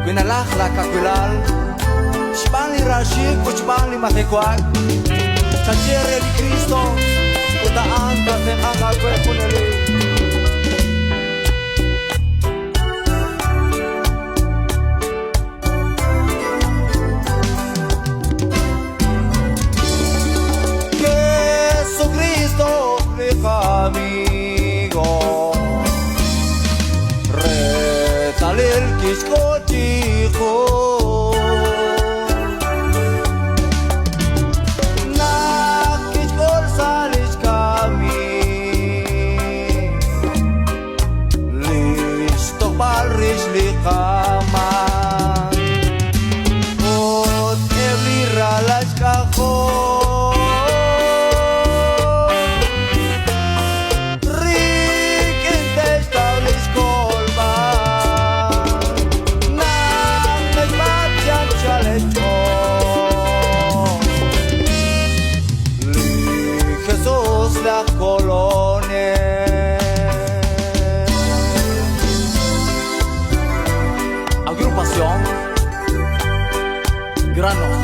Binalak la kakwilal Shbali rashik Kuchbali matekwag Kachere di Cristo Kutaan katen angagwe punali Jesucristo le amigo Retalil kiskotiho Nakiskol salis kami Listok paris likaman Ot evli ralas kako la colonia Agrupación Granos